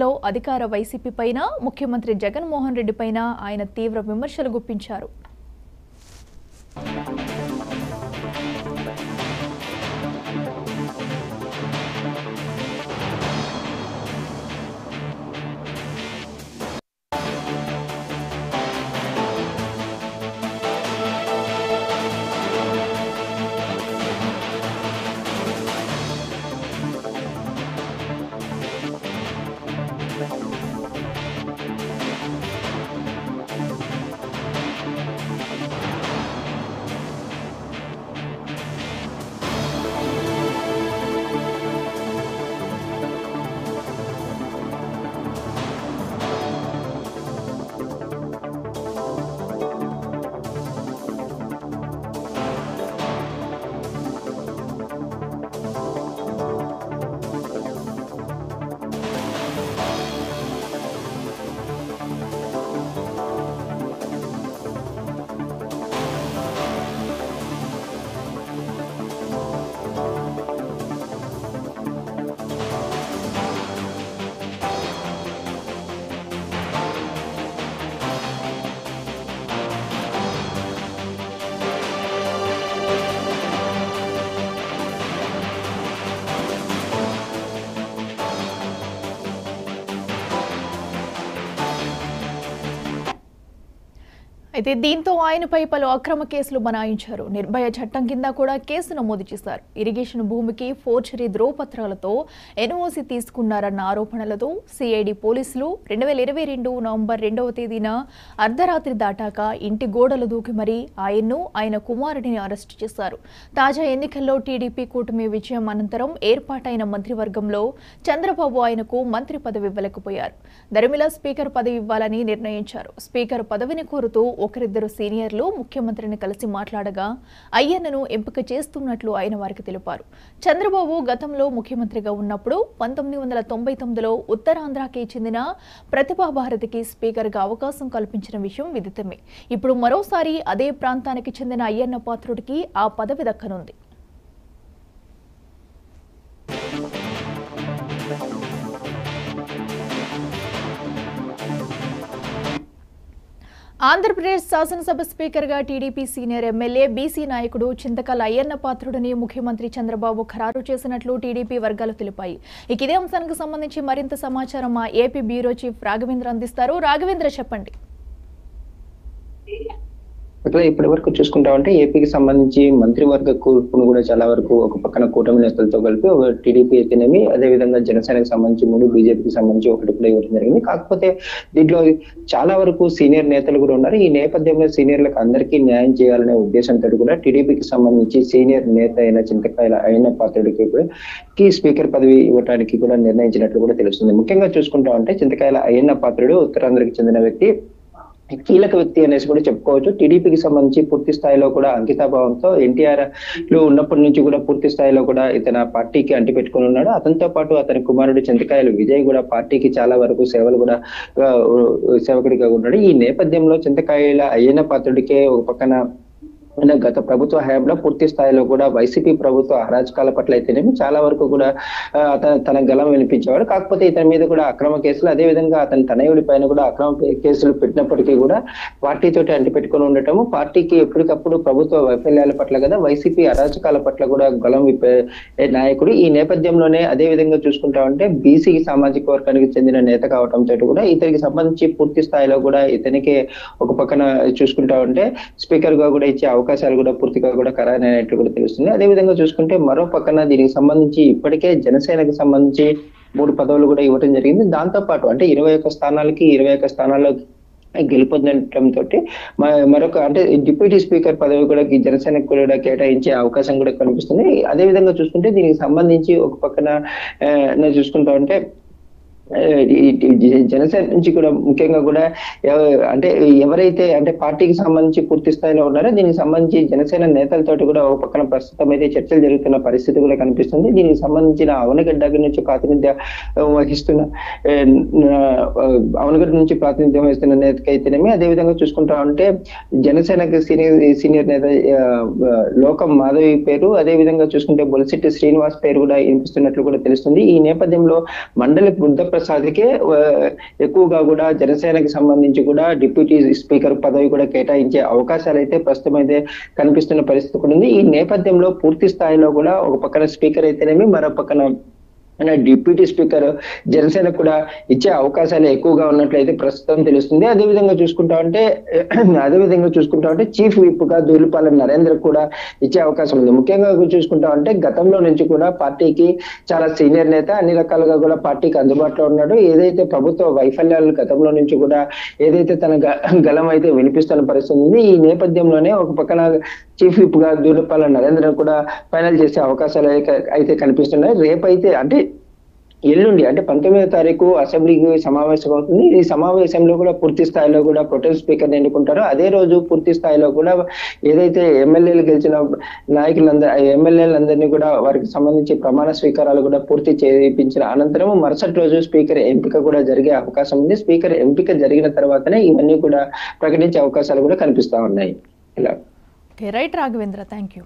లో అధికార వైసీపీ పైన ముఖ్యమంత్రి జగన్మోహన్ రెడ్డి పైన ఆయన తీవ్ర విమర్శలు గుప్పించారు. అయితే దీంతో ఆయనపై పలు అక్రమ కేసులు బనాయించారు. నిర్భయ చట్టం కింద కూడా కేసు నమోదు చేశారు. ఇరిగేషన్ భూమికి ఫోర్జరీ ధ్రువపత్రాలతో ఎన్ఓసి తీసుకున్నారన్న ఆరోపణలతో సిఐడి పోలీసులు 2022 నవంబర్ 2వ తేదీన అర్ధరాత్రి దాటాక ఇంటి గోడలు దూకి మరీ ఆయన్ను ఆయన కుమారుడిని అరెస్టు చేశారు. తాజా ఎన్నికల్లో టీడీపీ కూటమి విజయం అనంతరం ఏర్పాటైన మంత్రివర్గంలో చంద్రబాబు ఆయనకు మంత్రి పదవి ఇవ్వలేకపోయారు. దరిమిల స్పీకర్ పదవి ఇవ్వాలని నిర్ణయించారు. స్పీకర్ పదవిని కోరుతూ ఒకరిద్దరు సీనియర్లు ముఖ్యమంత్రిని కలిసి మాట్లాడగా అయ్యన్నను ఎంపిక చేస్తున్నట్లు ఆయన వారికి తెలిపారు. చంద్రబాబు గతంలో ముఖ్యమంత్రిగా ఉన్నప్పుడు 1999లో ఉత్తరాంధ్రకి చెందిన ప్రతిభాభారతికి స్పీకర్గా అవకాశం కల్పించిన విషయం విదితమే. ఇప్పుడు మరోసారి అదే ప్రాంతానికి చెందిన అయ్యన్న పాత్రుడికి ఆ పదవి దక్కనుంది. ఆంధ్రప్రదేశ్ శాసనసభ స్పీకర్గా టీడీపీ సీనియర్ ఎమ్మెల్యే బీసీ నాయకుడు చింతకల అయ్యన్న పాత్రుడిని ముఖ్యమంత్రి చంద్రబాబు ఖరారు చేసినట్లు టీడీపీ వర్గాలు తెలిపాయి. ఇదే అంశానికి సంబంధించి మరింత సమాచారం మా ఏపీ బ్యూరో చీఫ్ రాఘవేంద్ర అందిస్తారు. రాఘవేంద్ర, చెప్పండి. అట్లా ఇప్పటి వరకు చూసుకుంటామంటే ఏపీకి సంబంధించి మంత్రివర్గ కూర్పును కూడా చాలా వరకు ఒక పక్కన కూటమి నేతలతో కలిపి ఒక టీడీపీ అయితేనేమి, అదేవిధంగా జనసేనకు సంబంధించి 3, బీజేపీకి సంబంధించి 1 కూడా ఇవ్వడం జరిగింది. కాకపోతే దీంట్లో చాలా వరకు సీనియర్ నేతలు కూడా ఉన్నారు. ఈ నేపథ్యంలో సీనియర్లకు అందరికీ న్యాయం చేయాలనే ఉద్దేశంతో కూడా టీడీపీకి సంబంధించి సీనియర్ నేత అయిన చింతకాయల అయ్యన్న పాత్రుడికి స్పీకర్ పదవి ఇవ్వడానికి కూడా నిర్ణయించినట్లు కూడా తెలుస్తుంది. ముఖ్యంగా చూసుకుంటామంటే చింతకాయల అయ్యన్న పాత్రుడు ఉత్తరాంధ్రకి చెందిన వ్యక్తి, కీలక వ్యక్తి అనేసి కూడా చెప్పుకోవచ్చు. టీడీపీకి సంబంధించి పూర్తి స్థాయిలో కూడా అంకితాభావంతో ఎన్టీఆర్ లో ఉన్నప్పటి నుంచి కూడా పూర్తి స్థాయిలో కూడా ఇతను పార్టీకి అంటిపెట్టుకుని ఉన్నాడు. అతనితో పాటు అతని కుమారుడు చింతకాయలు విజయ్ కూడా పార్టీకి చాలా వరకు సేవలు కూడా సేవకుడిగా ఉన్నాడు. ఈ నేపథ్యంలో చింతకాయల అయ్యన్న పాత్రుడికే ఒక పక్కన గత ప్రభుత్వ హయాంలో పూర్తి స్థాయిలో కూడా వైసీపీ ప్రభుత్వ అరాచకాల పట్ల అయితేనేమి చాలా వరకు కూడా తన గలం వినిపించేవాడు. కాకపోతే ఇతని మీద కూడా అక్రమ కేసులు, అదేవిధంగా అతని తనయుడి పైన కూడా అక్రమ కేసులు పెట్టినప్పటికీ కూడా పార్టీతోటి అంటిపెట్టుకుని ఉండటము, పార్టీకి ఎప్పటికప్పుడు ప్రభుత్వ వైఫల్యాల పట్ల కదా వైసీపీ అరాచకాల పట్ల కూడా గలం విప్పే నాయకుడు. ఈ నేపథ్యంలోనే అదేవిధంగా చూసుకుంటామంటే బీసీ సామాజిక వర్గానికి చెందిన నేత కావడంతో కూడా ఇతనికి సంబంధించి పూర్తి స్థాయిలో కూడా ఇతనికి ఒక పక్కన చూసుకుంటామంటే స్పీకర్ గా కూడా ఇచ్చే అవకాశాలు కూడా పూర్తిగా కూడా ఖరారైనట్లు కూడా తెలుస్తుంది. అదేవిధంగా చూసుకుంటే మరో పక్కన దీనికి సంబంధించి ఇప్పటికే జనసేనకు సంబంధించి 3 పదవులు కూడా ఇవ్వడం జరిగింది. దాంతో పాటు అంటే 21 స్థానాలకి 21 స్థానాల్లో గెలుపొందడంతో మరొక అంటే డిప్యూటీ స్పీకర్ పదవి కూడా జనసేనకు కూడా కేటాయించే అవకాశం కూడా కనిపిస్తుంది. అదేవిధంగా చూసుకుంటే దీనికి సంబంధించి ఒక పక్కన చూసుకుంటా ఉంటే జనసేన నుంచి కూడా ముఖ్యంగా కూడా అంటే ఎవరైతే అంటే పార్టీకి సంబంధించి పూర్తి స్థాయిలో ఉన్నారో దీనికి సంబంధించి జనసేన నేతలతోటి కూడా ఒక పక్కన ప్రస్తుతం అయితే చర్చలు జరుగుతున్న పరిస్థితి కూడా కనిపిస్తుంది. దీనికి సంబంధించిన అవనగడ్డ నుంచి ప్రాతినిధ్యం వహిస్తున్న నేతకైతేనేమి, అదేవిధంగా చూసుకుంటా ఉంటే జనసేనకి సీనియర్ నేత లోకం మాధవి పేరు, అదేవిధంగా చూసుకుంటే బొలిశెట్టి శ్రీనివాస్ పేరు కూడా వినిపిస్తున్నట్లు కూడా తెలుస్తుంది. ఈ నేపథ్యంలో మండలి బుద్ధ ప్రసాద్ కే ఎక్కువగా కూడా జనసేనకి సంబంధించి కూడా డిప్యూటీ స్పీకర్ పదవి కూడా కేటాయించే అవకాశాలు అయితే ప్రస్తుతం అయితే కనిపిస్తున్న పరిస్థితి కూడా ఉంది. ఈ నేపథ్యంలో పూర్తి స్థాయిలో కూడా ఒక పక్కన స్పీకర్ అయితేనేమి, మరో పక్కన డిప్యూటీ స్పీకర్ జనసేన కూడా ఇచ్చే అవకాశాలు ఎక్కువగా ఉన్నట్లయితే ప్రస్తుతం తెలుస్తుంది. అదేవిధంగా చూసుకుంటా ఉంటే చీఫ్ విప్ గా దూలిపాల నరేంద్ర కూడా ఇచ్చే అవకాశం ఉంది. ముఖ్యంగా చూసుకుంటా ఉంటే గతంలో నుంచి కూడా పార్టీకి చాలా సీనియర్ నేత, అన్ని రకాలుగా కూడా పార్టీకి అందుబాటులో ఉన్నాడు. ఏదైతే ప్రభుత్వ వైఫల్యాలు గతంలో నుంచి కూడా ఏదైతే తన గలం అయితే వినిపిస్తున్న పరిస్థితి ఉంది. ఈ నేపథ్యంలోనే ఒక పక్కన చీఫ్ విప్ గా దూలిపాల నరేంద్ర కూడా ఫైనల్ చేసే అవకాశాలు అయితే కనిపిస్తున్నాయి. రేపైతే అంటే ఎల్లుండి అంటే 19వ తారీఖు అసెంబ్లీకి సమావేశం అవుతుంది. ఈ సమావేశంలో కూడా పూర్తి స్థాయిలో కూడా ప్రొటెం స్పీకర్ ఎన్నుకుంటారో అదే రోజు పూర్తి స్థాయిలో కూడా ఏదైతే ఎమ్మెల్యేలు గెలిచిన ఎమ్మెల్యేలందరినీ కూడా వారికి సంబంధించి ప్రమాణ స్వీకారాలు కూడా పూర్తి చేయించిన అనంతరం మరుసటి రోజు స్పీకర్ ఎంపిక కూడా జరిగే అవకాశం ఉంది. స్పీకర్ ఎంపిక జరిగిన తర్వాతనే ఇవన్నీ కూడా ప్రకటించే అవకాశాలు కూడా కనిపిస్తా ఉన్నాయి. ఇలా రైట్ రాఘవేంద్ర, థ్యాంక్ యూ.